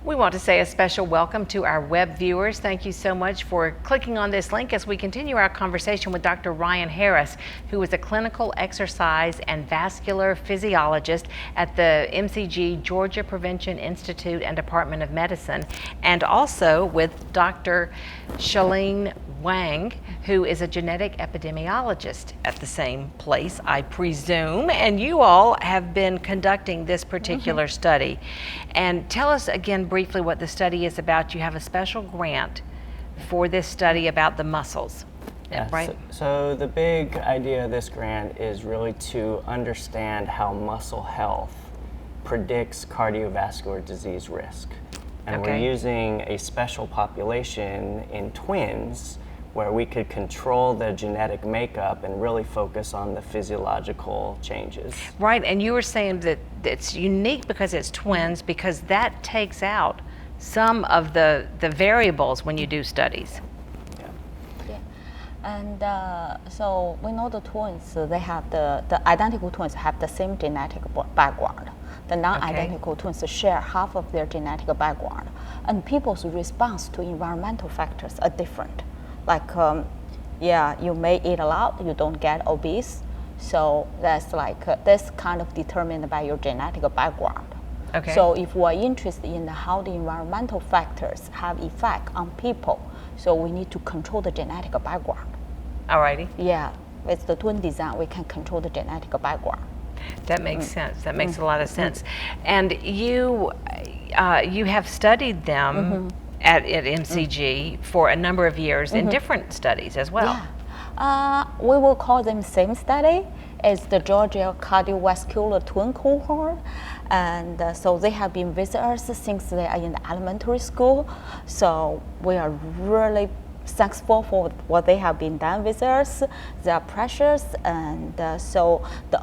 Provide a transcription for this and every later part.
We want to say a special welcome to our web viewers. Thank you so much for clicking on this link as we continue our conversation with Dr. Ryan Harris, who is a clinical exercise and vascular physiologist at the MCG Georgia Prevention Institute and Department of Medicine, and also with Dr. Xiaoling Wang, who is a genetic epidemiologist at the same place, I presume, and you all have been conducting this particular study. And tell us again briefly what the study is about. You have a special grant for this study about the muscles, right? So the big idea of this grant is really to understand how muscle health predicts cardiovascular disease risk. And we're using a special population in twins where we could control the genetic makeup and really focus on the physiological changes. Right, and you were saying that it's unique because it's twins, because that takes out some of the variables when you do studies. And so we know the twins, they have the identical twins have the same genetic background. The non-identical twins share half of their genetic background. And people's response to environmental factors are different. Like, you may eat a lot, you don't get obese. So that's like, that's kind of determined by your genetic background. Okay. So if we're interested in how the environmental factors have effect on people, so we need to control the genetic background. Alrighty. Yeah, with the twin design, we can control the genetic background. That makes sense. That makes a lot of sense. And you have studied them at MCG for a number of years in different studies as well. Yeah. We will call them same study. It's the Georgia cardiovascular twin cohort. And so they have been with us since they are in the elementary school. So we are really thankful for what they have been done with us. They are precious, and so the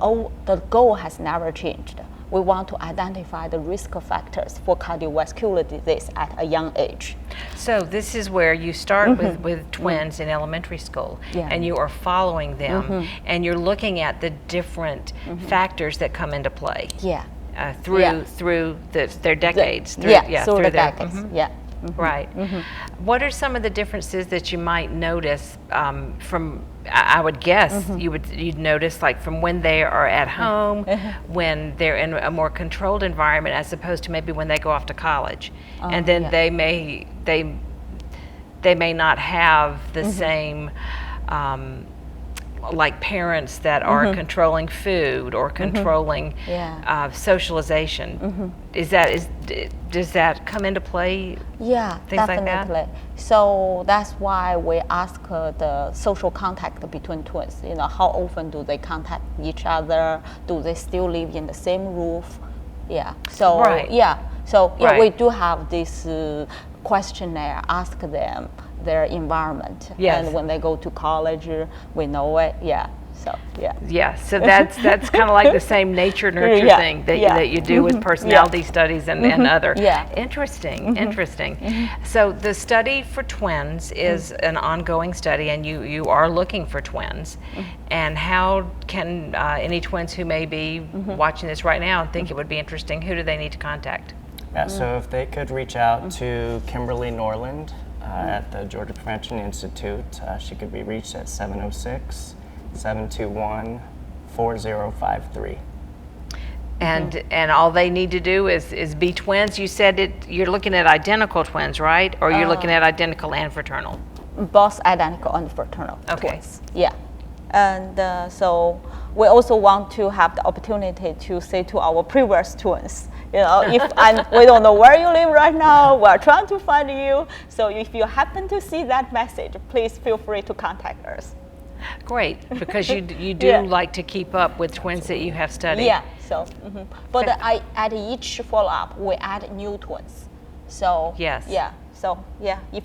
goal has never changed. We want to identify the risk factors for cardiovascular disease at a young age. So this is where you start with twins in elementary school, and you are following them, and you're looking at the different factors that come into play. Through their decades. Through the decades. Right. What are some of the differences that you might notice from? I would guess you'd notice, like, from when they are at home, when they're in a more controlled environment, as opposed to maybe when they go off to college, and then they may not have the same. Like parents that are controlling food or controlling socialization. Does that come into play? Yeah, things definitely. Like that? So that's why we ask the social contact between twins. You know, how often do they contact each other? Do they still live in the same roof? Yeah. So we do have this questionnaire. Ask them their environment, and when they go to college, we know it. So that's kind of like the same nature nurture thing that you do with personality studies and other. Interesting. So the study for twins is an ongoing study, and you are looking for twins. And how can any twins who may be watching this right now and think it would be interesting, who do they need to contact? So if they could reach out to Kimberly Norland at the Georgia Prevention Institute, she could be reached at 706-721-4053. And all they need to do is be twins. You said you're looking at identical twins, right? Or you're looking at identical and fraternal? Both identical and fraternal twins. Yeah. And so we also want to have the opportunity to say to our previous twins, you know, we don't know where you live right now, we're trying to find you. So if you happen to see that message, please feel free to contact us. Great, because you do like to keep up with twins that you have studied. Yeah, so, but at each follow-up, we add new twins. So, if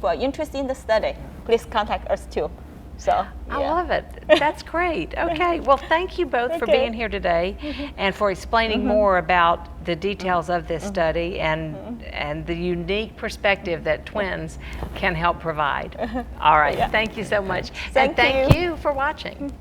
you're interested in the study, please contact us too. So I love it. That's great. Okay. Well, thank you both for being here today and for explaining more about the details of this study and the unique perspective that twins can help provide. All right. Thank you so much. Thank you for watching.